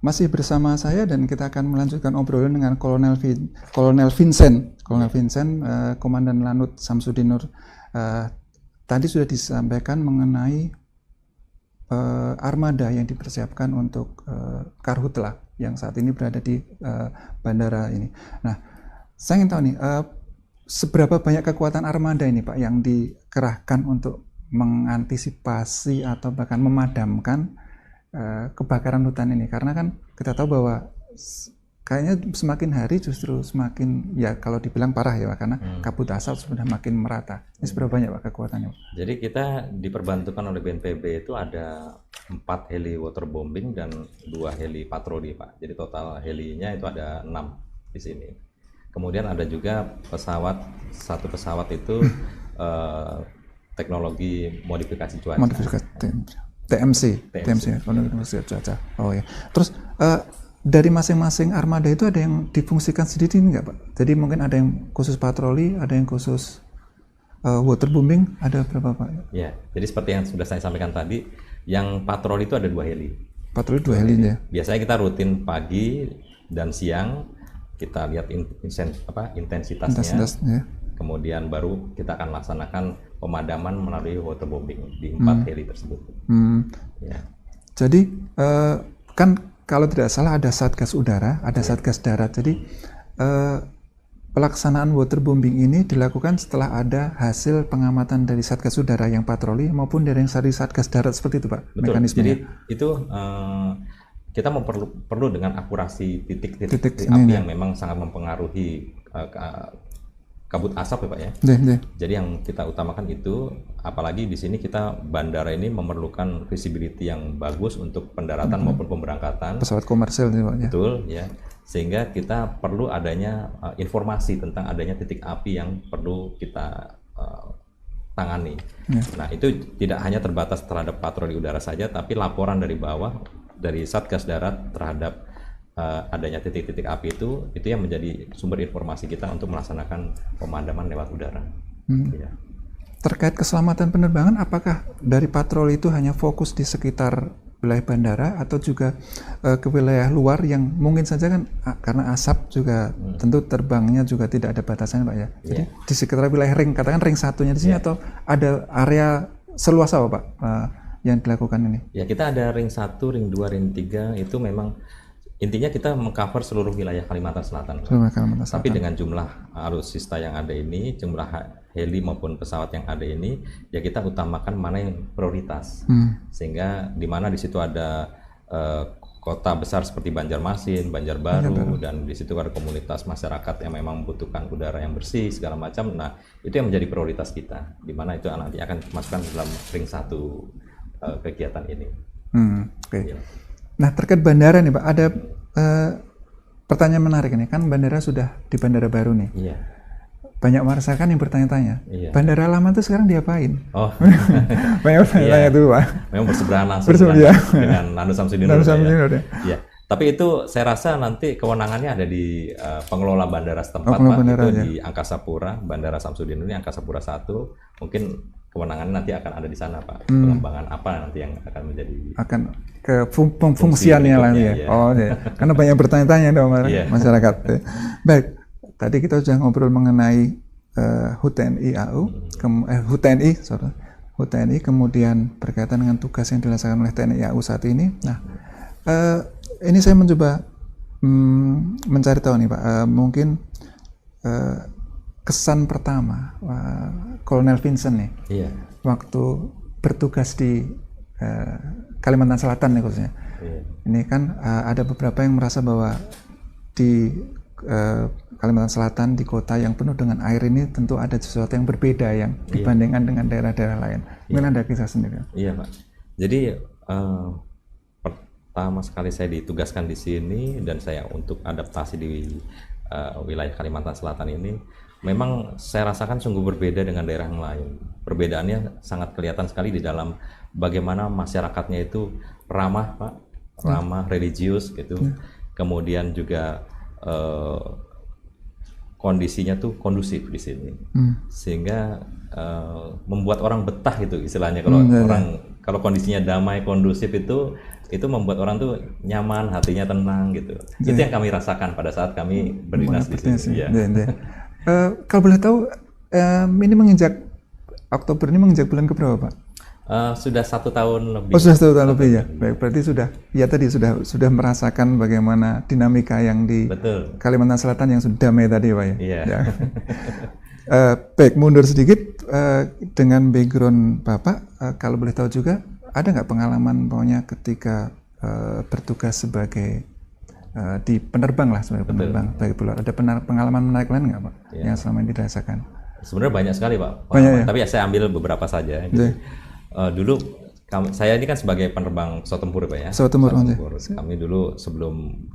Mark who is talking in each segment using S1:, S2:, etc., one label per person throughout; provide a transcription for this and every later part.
S1: masih bersama saya dan kita akan melanjutkan obrolan dengan Kolonel Vincent, Komandan Lanut Samsudin Nur. Tadi sudah disampaikan mengenai armada yang dipersiapkan untuk Karhutla yang saat ini berada di bandara ini. Nah, saya ingin tahu nih, seberapa banyak kekuatan armada ini Pak yang dikerahkan untuk mengantisipasi atau bahkan memadamkan kebakaran hutan ini, karena kan kita tahu bahwa kayaknya semakin hari justru semakin, ya kalau dibilang parah ya Pak, karena kabut asap sudah makin merata. Ini seberapa banyak Pak kekuatannya Pak?
S2: Jadi kita diperbantukan oleh BNPB itu ada 4 heli waterbombing dan 2 heli patroli Pak. Jadi total helinya itu ada 6 di sini. Kemudian ada juga satu pesawat itu teknologi modifikasi cuaca. TMC, modifikasi cuaca. Oh ya. Terus dari masing-masing armada itu ada yang difungsikan sendiri nggak Pak? Jadi mungkin ada yang khusus patroli, ada yang khusus waterbombing, ada berapa Pak? Ya, jadi seperti yang sudah saya sampaikan tadi, yang patroli itu ada 2 heli.
S1: Patroli 2 heli ya.
S2: Biasanya kita rutin pagi dan siang, kita lihat intensitasnya. Ya. Kemudian baru kita akan laksanakan pemadaman melalui waterbombing di 4 heli tersebut. Ya.
S1: Jadi kan kalau tidak salah ada Satgas Udara, ada Satgas Darat. Jadi pelaksanaan waterbombing ini dilakukan setelah ada hasil pengamatan dari Satgas Udara yang patroli maupun dari Satgas Darat, seperti itu Pak.
S2: Betul.
S1: Mekanismenya.
S2: Jadi itu kita perlu dengan akurasi titik api yang memang sangat mempengaruhi kabut asap ya Pak ya. Jadi yang kita utamakan itu, apalagi di sini kita bandara ini memerlukan visibility yang bagus untuk pendaratan maupun pemberangkatan
S1: pesawat komersil nih Pak ya.
S2: Betul ya. Sehingga kita perlu adanya informasi tentang adanya titik api yang perlu kita tangani. Nah, itu tidak hanya terbatas terhadap patroli udara saja, tapi laporan dari bawah dari Satgas Darat terhadap adanya titik-titik api itu yang menjadi sumber informasi kita untuk melaksanakan pemadaman lewat udara. Ya.
S1: Terkait keselamatan penerbangan, apakah dari patroli itu hanya fokus di sekitar wilayah bandara atau juga ke wilayah luar yang mungkin saja kan karena asap juga tentu terbangnya juga tidak ada batasannya Pak ya. Jadi di sekitar wilayah ring, katakan ring satunya di sini atau ada area seluas apa Pak yang dilakukan ini?
S2: Ya, kita ada ring 1, ring 2, ring 3 itu memang intinya kita mengcover seluruh wilayah Kalimantan Selatan. Tapi dengan jumlah alutsista yang ada ini, jumlah heli maupun pesawat yang ada ini, ya kita utamakan mana yang prioritas. Sehingga di mana di situ ada kota besar seperti Banjarmasin, Banjarbaru, dan di situ ada komunitas masyarakat yang memang membutuhkan udara yang bersih segala macam. Nah, itu yang menjadi prioritas kita. Di mana itu nanti akan dimasukkan dalam ring 1 kegiatan ini.
S1: Ya. Nah, terkait bandara nih Pak, ada pertanyaan menarik nih, kan bandara sudah di bandara baru nih.
S2: Iya.
S1: Banyak masyarakat yang bertanya-tanya, bandara lama itu sekarang diapain?
S2: Oh,
S1: banyak bertanya itu Pak.
S2: Memang bersebelahan langsung dengan Lanut Samsudin Nur. Ya. Tapi itu saya rasa nanti kewenangannya ada di pengelola bandara setempat Pak, itu di Angkasa Pura, Bandara Samsudin ini Angkasa Pura 1, mungkin kewenangannya nanti akan ada di sana Pak. Pengembangan apa nanti yang akan menjadi
S1: ke fungsiannya lah ya. Oh ya. Karena banyak bertanya-tanya dong masyarakat. Baik, tadi kita sudah ngobrol mengenai HUT TNI AU, HUT TNI, kemudian berkaitan dengan tugas yang dilaksanakan oleh TNI AU saat ini. Nah, ini saya mencoba mencari tahu nih Pak, mungkin kesan pertama Kolonel Vincent nih, waktu bertugas di Kalimantan Selatan nih khususnya. Ini kan ada beberapa yang merasa bahwa di Kalimantan Selatan, di kota yang penuh dengan air ini tentu ada sesuatu yang berbeda yang dibandingkan dengan daerah-daerah lain. Mungkin ada kisah sendiri.
S2: Iya Pak. Jadi pertama sekali saya ditugaskan di sini dan saya untuk adaptasi di wilayah Kalimantan Selatan ini, memang saya rasakan sungguh berbeda dengan daerah yang lain. Perbedaannya sangat kelihatan sekali di dalam bagaimana masyarakatnya itu ramah Pak, ramah, religius gitu. Kemudian juga kondisinya tuh kondusif di sini, sehingga membuat orang betah gitu istilahnya. Kalau kalau kondisinya damai, kondusif itu itu membuat orang tuh nyaman, hatinya tenang gitu. Itu yang kami rasakan pada saat kami berdinas di sini. Ya.
S1: Kalau boleh tahu, ini menginjak Oktober ini menginjak bulan keberapa, Pak?
S2: Sudah 1 tahun lebih.
S1: Oh, sudah 1 tahun lebih ya. Baik, berarti sudah merasakan bagaimana dinamika yang di
S2: Betul.
S1: Kalimantan Selatan yang sudah damai tadi, Pak ya.
S2: Iya.
S1: Ya. Baik, mundur sedikit dengan background Bapak, kalau boleh tahu juga ada nggak pengalaman pokoknya ketika bertugas sebagai di penerbang lah, sebagai penerbang bagi pilot, ada pengalaman menarik lain nggak Pak yang selama ini dirasakan?
S2: Sebenarnya banyak sekali Pak, tapi saya ambil beberapa saja. Jadi, dulu saya ini kan sebagai penerbang pesawat tempur Pak ya. Pesawat tempur. Kami dulu sebelum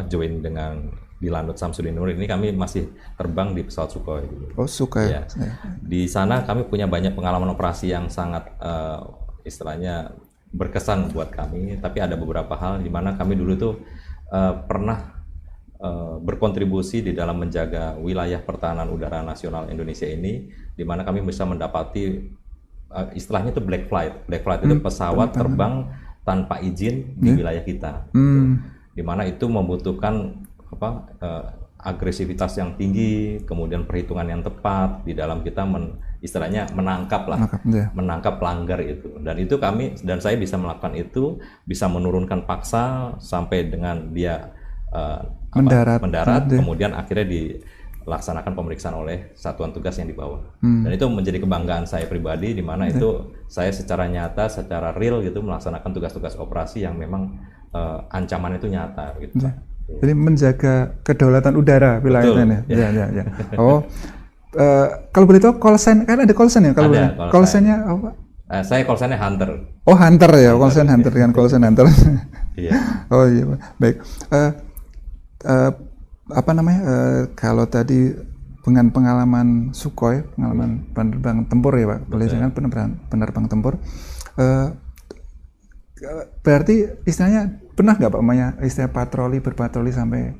S2: join dengan di Lanut Samsudin Nur ini kami masih terbang di pesawat Sukhoi.
S1: Oh, Sukhoi.
S2: Ya. Di sana kami punya banyak pengalaman operasi yang sangat istilahnya berkesan buat kami. Tapi ada beberapa hal di mana kami dulu tuh pernah berkontribusi di dalam menjaga wilayah pertahanan udara nasional Indonesia ini, di mana kami bisa mendapati istilahnya itu black flight. Black flight itu pesawat terbang tanpa izin di wilayah kita. Gitu. Di mana itu membutuhkan agresivitas yang tinggi, kemudian perhitungan yang tepat di dalam kita istilahnya menangkap pelanggar itu. Dan itu saya bisa melakukan itu, bisa menurunkan paksa sampai dengan dia mendarat, kemudian akhirnya dilaksanakan pemeriksaan oleh satuan tugas yang di bawah. Dan itu menjadi kebanggaan saya pribadi, di mana itu saya secara nyata, secara real gitu melaksanakan tugas-tugas operasi yang memang ancaman itu nyata gitu.
S1: Jadi menjaga kedaulatan udara wilayahnya. Ya. Oh, kalau boleh tahu call sign, kan ada call sign ya? Kalau call sign-nya apa?
S2: Saya call sign-nya Hunter.
S1: Oh, Hunter ya, call sign Hunter dengan call sign Hunter.
S2: Iya.
S1: Oh iya, baik. Kalau tadi dengan pengalaman Sukhoi, pengalaman penerbang tempur ya Pak, boleh dengan penerbang tempur. Berarti istilahnya pernah nggak Pak istilah berpatroli sampai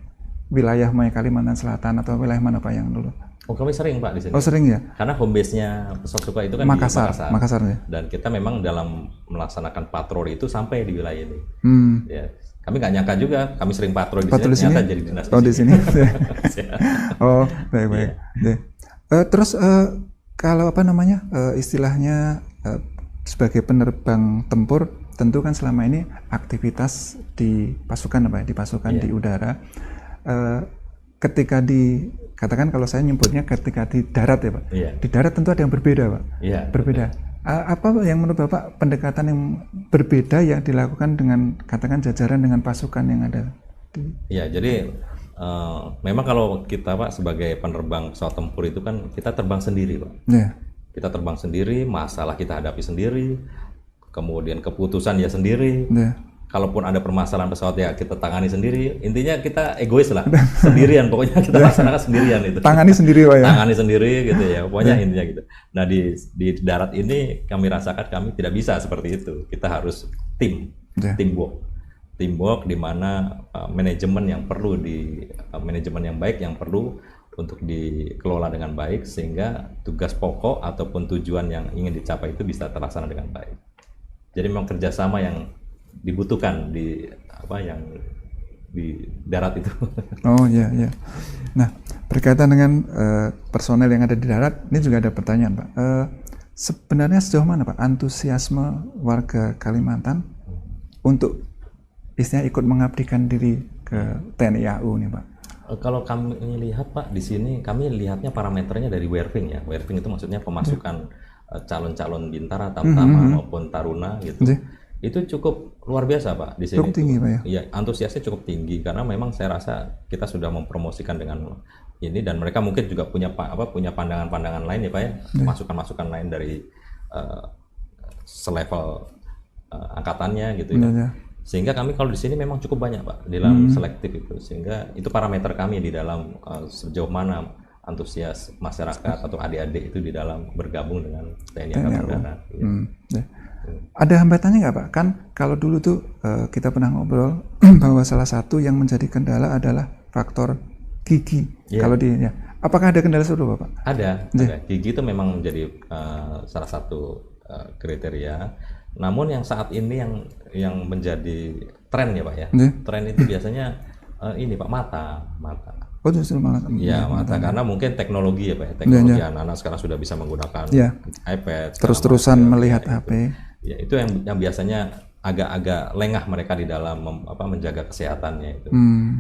S1: wilayah Kalimantan Selatan atau wilayah mana Pak yang dulu?
S2: Oh, kami sering Pak di sini.
S1: Oh, sering ya?
S2: Karena home base-nya pesawat Sukhoi itu kan
S1: Makassar.
S2: di
S1: Makassar ya.
S2: Dan kita memang dalam melaksanakan patroli itu sampai di wilayah ini. Ya, kami nggak nyangka juga, kami sering patroli di sini, ternyata jadi dinas
S1: di sini. Oh, baik. Yeah. Terus kalau istilahnya sebagai penerbang tempur, tentu kan selama ini aktivitas di pasukan di udara. Ketika katakan kalau saya nyebutnya ketika di darat ya Pak. Di darat tentu ada yang berbeda Pak. Berbeda. Apa yang menurut Bapak pendekatan yang berbeda yang dilakukan dengan katakan jajaran dengan pasukan yang ada?
S2: Jadi memang kalau kita Pak sebagai penerbang pesawat tempur itu kan kita terbang sendiri Pak. Kita terbang sendiri, masalah kita hadapi sendiri, kemudian keputusan ya sendiri. Kalaupun ada permasalahan pesawat ya kita tangani sendiri. Intinya kita egois lah, sendirian pokoknya kita laksanakan sendirian itu.
S1: Tangani sendiri Pak ya.
S2: Tangani sendiri gitu ya. Pokoknya intinya gitu. Nah di darat ini kami rasakan kami tidak bisa seperti itu. Kita harus teamwork di mana manajemen yang baik yang perlu untuk dikelola dengan baik sehingga tugas pokok ataupun tujuan yang ingin dicapai itu bisa terlaksana dengan baik. Jadi memang kerjasama yang dibutuhkan di darat itu.
S1: Oh iya. Nah, berkaitan dengan personel yang ada di darat, ini juga ada pertanyaan Pak. Sebenarnya sejauh mana Pak antusiasme warga Kalimantan untuk istilahnya ikut mengabdikan diri ke TNI AU nih Pak?
S2: Kalau kami lihat Pak di sini, kami lihatnya parameternya dari Werving ya. Werving itu maksudnya pemasukan calon-calon bintara, tamtama maupun taruna gitu. Itu cukup luar biasa Pak di sini.
S1: Cukup tinggi Pak ya?
S2: Iya, antusiasnya cukup tinggi karena memang saya rasa kita sudah mempromosikan dengan ini dan mereka mungkin juga punya pandangan-pandangan lain ya Pak ya, masukan-masukan lain dari selevel angkatannya gitu ya. Sehingga kami kalau di sini memang cukup banyak Pak di dalam selektif itu, sehingga itu parameter kami di dalam sejauh mana antusias masyarakat atau adik-adik itu di dalam bergabung dengan TNI Angkatan Udara.
S1: Ada hambatannya nggak Pak? Kan kalau dulu tuh kita pernah ngobrol bahwa salah satu yang menjadi kendala adalah faktor gigi. Kalau apakah ada kendala serupa Pak?
S2: Ada. Gigi itu memang menjadi salah satu kriteria. Namun yang saat ini yang menjadi tren ya Pak ya, tren itu biasanya ini Pak, mata.
S1: Oh justru malah.
S2: Iya, mata karena mungkin teknologi ya Pak ya, teknologi anak-anak sekarang sudah bisa menggunakan iPad.
S1: Terus-terusan melihat HP.
S2: Ya itu yang biasanya agak-agak lengah mereka di dalam menjaga kesehatannya itu.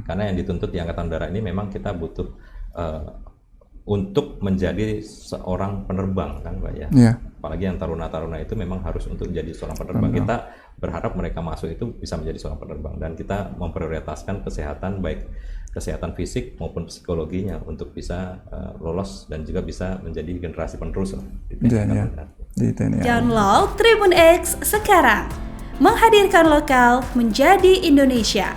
S2: Karena yang dituntut di Angkatan Udara ini memang kita butuh untuk menjadi seorang penerbang kan Pak ya. Apalagi yang taruna-taruna itu memang harus untuk menjadi seorang penerbang. Kita berharap mereka masuk itu bisa menjadi seorang penerbang, dan kita memprioritaskan kesehatan, baik kesehatan fisik maupun psikologinya untuk bisa lolos dan juga bisa menjadi generasi penerus di TNI.
S3: Download Tribun X sekarang, menghadirkan lokal menjadi Indonesia.